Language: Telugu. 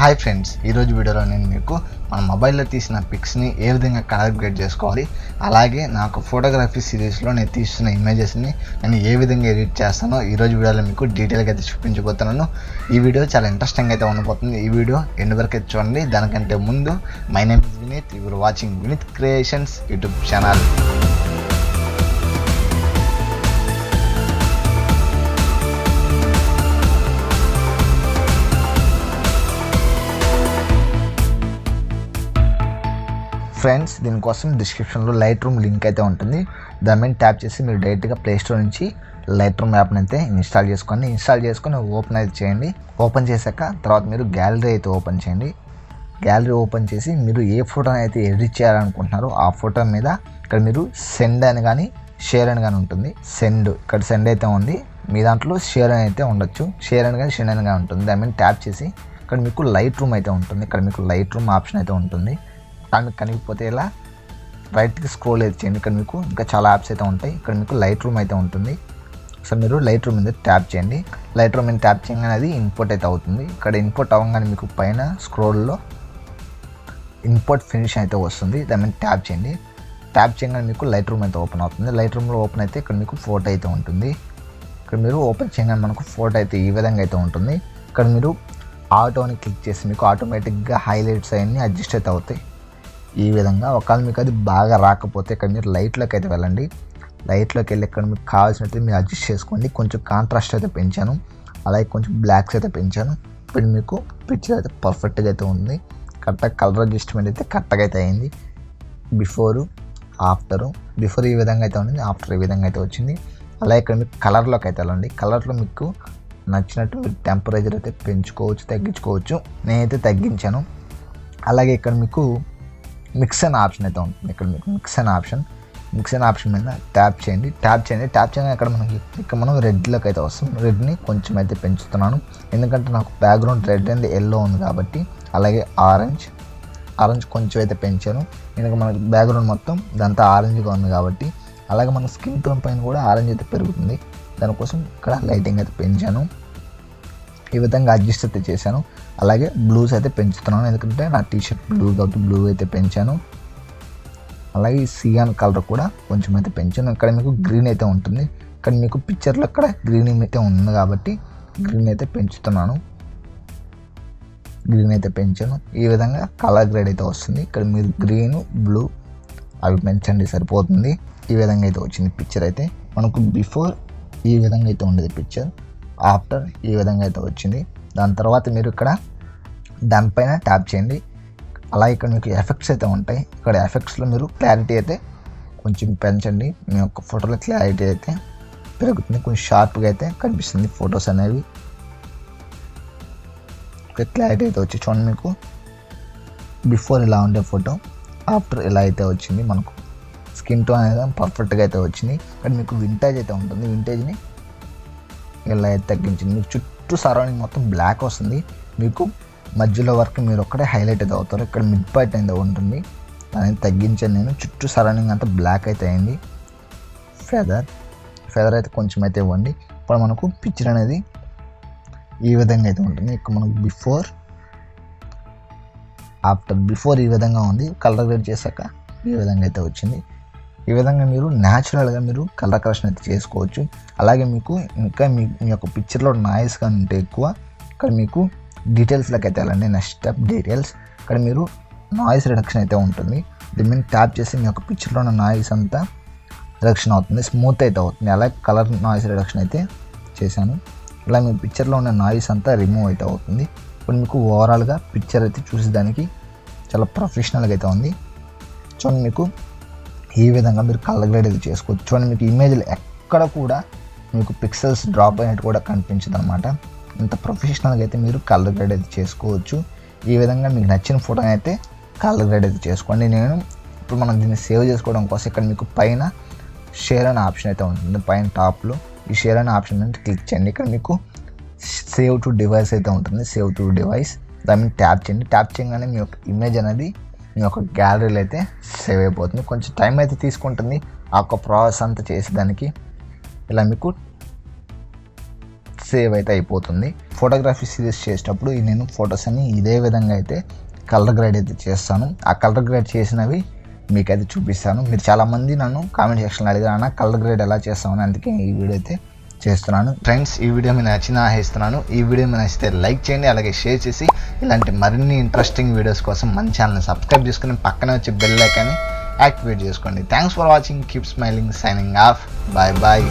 హాయ్ ఫ్రెండ్స్, ఈరోజు వీడియోలో నేను మీకు మన మొబైల్లో తీసిన పిక్స్ని ఏ విధంగా కలర్ గ్రేడ్ చేసుకోవాలి, అలాగే నాకు ఫోటోగ్రఫీ సిరీస్లో నేను తీస్తున్న ఇమేజెస్ని నేను ఏ విధంగా ఎడిట్ చేస్తానో ఈరోజు వీడియోలో మీకు డీటెయిల్గా అయితే చూపించబోతున్నాను. ఈ వీడియో చాలా ఇంట్రెస్టింగ్ అయితే ఉండబోతుంది. ఈ వీడియో ఎండ్ వరకు అయితే చూడండి. దానికంటే ముందు my name is Vineet, you're watching Vineet creations YouTube channel. Friends, దీనికోసం డిస్క్రిప్షన్లో లైట్రూమ్ లింక్ అయితే ఉంటుంది. దాని మీద ట్యాప్ చేసి మీరు డైరెక్ట్గా ప్లేస్టోర్ నుంచి లైట్రూమ్ యాప్ని అయితే ఇన్స్టాల్ చేసుకొని ఓపెన్ అయితే చేయండి. ఓపెన్ చేశాక తర్వాత మీరు గ్యాలరీ అయితే ఓపెన్ చేయండి. గ్యాలరీ ఓపెన్ చేసి మీరు ఏ ఫోటోని అయితే ఎడిట్ చేయాలనుకుంటున్నారో ఆ ఫోటో మీద ఇక్కడ మీరు సెండ్ అని కానీ షేర్ అని కానీ ఉంటుంది. ఇక్కడ సెండ్ అయితే ఉంది. మీ దాంట్లో షేర్ అని అయితే ఉండొచ్చు. షేర్ అని కానీ సెండ్ అని కానీ ఉంటుంది. దాని మీద ట్యాప్ చేసి ఇక్కడ మీకు లైట్రూమ్ అయితే ఉంటుంది. ఇక్కడ మీకు లైట్రూమ్ ఆప్షన్ అయితే ఉంటుంది. మీకు కనిపిపోతే ఇలా రైట్కి స్క్రోల్ అయితే చేయండి. ఇక్కడ మీకు ఇంకా చాలా యాప్స్ అయితే ఉంటాయి. ఇక్కడ మీకు లైట్రూమ్ అయితే ఉంటుంది. సో మీరు లైట్రూమ్ మీద ట్యాప్ చేయండి. లైట్రూమ్ మీద ట్యాప్ చేయగానే అది ఇంపోర్ట్ అయితే అవుతుంది. ఇక్కడ ఇంపోర్ట్ అవ్వగానే మీకు పైన స్క్రోల్లో ఇంపోర్ట్ ఫినిష్ అయితే వస్తుంది. దాని మీద ట్యాప్ చేయండి. ట్యాప్ చేయగానే మీకు లైట్రూమ్ అయితే ఓపెన్ అవుతుంది. లైట్రూమ్లో ఓపెన్ అయితే ఇక్కడ మీకు ఫోటో అయితే ఉంటుంది. ఇక్కడ మీరు ఓపెన్ చేయగానే మనకు ఫోటో అయితే ఈ విధంగా అయితే ఉంటుంది. ఇక్కడ మీరు ఆటోని క్లిక్ చేసి మీకు ఆటోమేటిక్గా హైలైట్స్ అవన్నీ అడ్జస్ట్ అయితే అవుతాయి. ఈ విధంగా ఒకవేళ మీకు అది బాగా రాకపోతే ఇక్కడ మీరు లైట్లోకి అయితే వెళ్ళండి. లైట్లోకి వెళ్ళి ఇక్కడ మీకు కావాల్సినట్టు మీరు అడ్జస్ట్ చేసుకోండి. కొంచెం కాంట్రాస్ట్ అయితే పెంచాను, అలాగే కొంచెం బ్లాక్స్ అయితే పెంచాను. ఇప్పుడు మీకు పిక్చర్ అయితే పర్ఫెక్ట్గా అయితే ఉంది. కరెక్ట్గా కలర్ అడ్జస్ట్మెంట్ అయితే కరెక్ట్గా అయితే అయింది. బిఫోర్ ఈ విధంగా అయితే ఉంది, ఆఫ్టర్ ఈ విధంగా అయితే వచ్చింది. అలాగే ఇక్కడ మీకు కలర్లోకి అయితే వెళ్ళండి. కలర్లో మీకు నచ్చినట్టు మీరు టెంపరేచర్ అయితే పెంచుకోవచ్చు, తగ్గించుకోవచ్చు. నేనైతే తగ్గించాను. అలాగే ఇక్కడ మీకు మిక్స్ అనే ఆప్షన్ అయితే ఉంటుంది. ఇక్కడ మీకు మిక్స్ అనే ఆప్షన్ మీద ట్యాప్ చేయండి. ట్యాప్ చేయగానే ఇక్కడ మనం రెడ్లోకి అయితే వస్తాం. రెడ్ని కొంచెం అయితే పెంచుతున్నాను, ఎందుకంటే నాకు బ్యాక్గ్రౌండ్ రెడ్ అండ్ ఎల్లో ఉంది కాబట్టి. అలాగే ఆరెంజ్ కొంచెం అయితే పెంచాను, ఎందుకంటే మనకి బ్యాక్గ్రౌండ్ మొత్తం ఇదంతా ఆరెంజ్గా ఉంది కాబట్టి. అలాగే మన స్కిన్ టోన్ పైన కూడా ఆరెంజ్ అయితే పెరుగుతుంది. దానికోసం ఇక్కడ లైటింగ్ అయితే పెంచాను. ఈ విధంగా అడ్జస్ట్ అయితే చేశాను. అలాగే బ్లూస్ అయితే పెంచుతున్నాను, ఎందుకంటే నా టీషర్ట్ బ్లూ కాబట్టి బ్లూ అయితే పెంచాను. అలాగే ఈ సియాన్ కలర్ కూడా కొంచెం అయితే పెంచాను. ఇక్కడ మీకు గ్రీన్ అయితే ఉంటుంది. ఇక్కడ మీకు పిక్చర్లో ఇక్కడ గ్రీన్ అయితే ఉంది కాబట్టి గ్రీన్ అయితే పెంచుతున్నాను. పెంచాను. ఈ విధంగా కలర్ గ్రేడ్ అయితే వస్తుంది. ఇక్కడ మీరు గ్రీన్, బ్లూ అవి పెంచండి, సరిపోతుంది. ఈ విధంగా అయితే వచ్చింది పిక్చర్. అయితే మనకు బిఫోర్ ఈ విధంగా అయితే ఉండేది పిక్చర్, ఆఫ్టర్ ఈ విధంగా అయితే వచ్చింది. దాని తర్వాత మీరు ఇక్కడ దానిపైన ట్యాప్ చేయండి. అలాగే ఇక్కడ మీకు ఎఫెక్ట్స్ అయితే ఉంటాయి. ఇక్కడ ఎఫెక్ట్స్లో మీరు క్లారిటీ అయితే కొంచెం పెంచండి. మీ యొక్క ఫోటోలో క్లారిటీ అయితే పెరుగుతుంది, కొంచెం షార్ప్గా అయితే కనిపిస్తుంది ఫొటోస్ అనేవి. ఇక్కడ క్లారిటీ అయితే వచ్చి చూడండి, మీకు బిఫోర్ ఇలా ఉండే ఫోటో, ఆఫ్టర్ ఇలా అయితే వచ్చింది. మనకు స్కిన్ టోన్ అనేది పర్ఫెక్ట్గా అయితే వచ్చింది. ఇక్కడ మీకు వింటేజ్ అయితే ఉంటుంది. వింటేజ్ని ఇలా అయితే తగ్గించింది. మీకు చుట్టూ సరౌండింగ్ మొత్తం బ్లాక్ వస్తుంది. మీకు మధ్యలో వరకు మీరు ఒక్కడే హైలైట్ అయితే అవుతారు. ఇక్కడ మిడ్ పాయింట్ అయితే ఉంటుంది, దాన్ని తగ్గించాను నేను. చుట్టూ సరౌండింగ్ అంతా బ్లాక్ అయితే అయింది. ఫెదర్ అయితే కొంచెం అయితే ఇవ్వండి. ఇప్పుడు మనకు పిక్చర్ అనేది ఈ విధంగా అయితే ఉంటుంది. ఇక్కడ మనకు బిఫోర్ ఈ విధంగా ఉంది. కలర్ గ్రేడ్ చేశాక ఈ విధంగా అయితే వచ్చింది. ఈ విధంగా మీరు న్యాచురల్గా మీరు కలర్ కరెక్షన్ అయితే చేసుకోవచ్చు. అలాగే మీకు ఇంకా మీ యొక్క పిక్చర్లో నాయిస్ కానీ ఉంటే ఎక్కువ, ఇక్కడ మీకు డీటెయిల్స్లోకి అయితే వెళ్ళండి. Next step details. ఇక్కడ మీరు నాయిస్ రిడక్షన్ అయితే ఉంటుంది. దీని మీద ట్యాప్ చేసి మీ యొక్క పిక్చర్లో ఉన్న నాయిస్ అంతా రిడక్షన్ అవుతుంది, స్మూత్ అయితే అవుతుంది. అలాగే కలర్ నాయిస్ రిడక్షన్ అయితే చేశాను. ఇలా మీ పిక్చర్లో ఉన్న నాయిస్ అంతా రిమూవ్ అయితే అవుతుంది. ఇప్పుడు మీకు ఓవరాల్గా పిక్చర్ అయితే చూసేదానికి చాలా ప్రొఫెషనల్గా అయితే ఉంది. చూడండి, మీకు ఈ విధంగా మీరు కలర్ గ్రేడ్ అయితే చేసుకోవచ్చు. చూడండి, మీకు ఇమేజ్లు ఎక్కడ కూడా మీకు పిక్సెల్స్ డ్రాప్ అయినట్టు కూడా కనిపించదు అనమాట. ఇంత ప్రొఫెషనల్గా అయితే మీరు కలర్ గ్రేడ్ అయితే చేసుకోవచ్చు. ఈ విధంగా మీకు నచ్చిన ఫోటోని అయితే కలర్ గ్రేడ్ అయితే చేసుకోండి. ఇప్పుడు మనం దీన్ని సేవ్ చేసుకోవడం కోసం ఇక్కడ మీకు పైన షేర్ అనే ఆప్షన్ అయితే ఉంటుంది. పైన టాప్లో ఈ షేర్ అనే ఆప్షన్ మీద క్లిక్ చేయండి. ఇక్కడ మీకు సేవ్ టు డివైస్ అయితే ఉంటుంది. సేవ్ టు డివైస్ దాని మీద ట్యాప్ చేయండి. ట్యాప్ చేయగానే మీ యొక్క ఇమేజ్ అనేది మీ యొక్క గ్యాలరీలో అయితే సేవ్ అయిపోతుంది. కొంచెం టైం అయితే తీసుకుంటుంది ఆ యొక్క ప్రాసెస్ అంతా చేసేదానికి. ఇలా మీకు సేవ్ అయితే అయిపోతుంది. ఫోటోగ్రఫీ సిరీస్ చేసేటప్పుడు నేను ఫొటోస్ అన్ని ఇదే విధంగా అయితే కలర్ గ్రేడ్ అయితే చేస్తాను. ఆ కలర్ గ్రేడ్ చేసినవి మీకైతే చూపిస్తాను. మీరు చాలామంది నన్ను కామెంట్ సెక్షన్లో అడిగారు కలర్ గ్రేడ్ ఎలా చేస్తామని, అందుకే ఈ వీడియో అయితే చేస్తున్నాను. ఫ్రెండ్స్, ఈ వీడియో మీకు నచ్చిన ఆశిస్తున్నాను. ఈ వీడియో మీకు నచ్చితే లైక్ చేయండి, అలాగే షేర్ చేసి ఇలాంటి మరిన్ని ఇంట్రెస్టింగ్ వీడియోస్ కోసం మన ఛానల్ని సబ్స్క్రైబ్ చేసుకుని పక్కనే వచ్చే బెల్ ఐకాన్ని యాక్టివేట్ చేసుకోండి. Thanks for watching. Keep smiling. Signing off. Bye bye.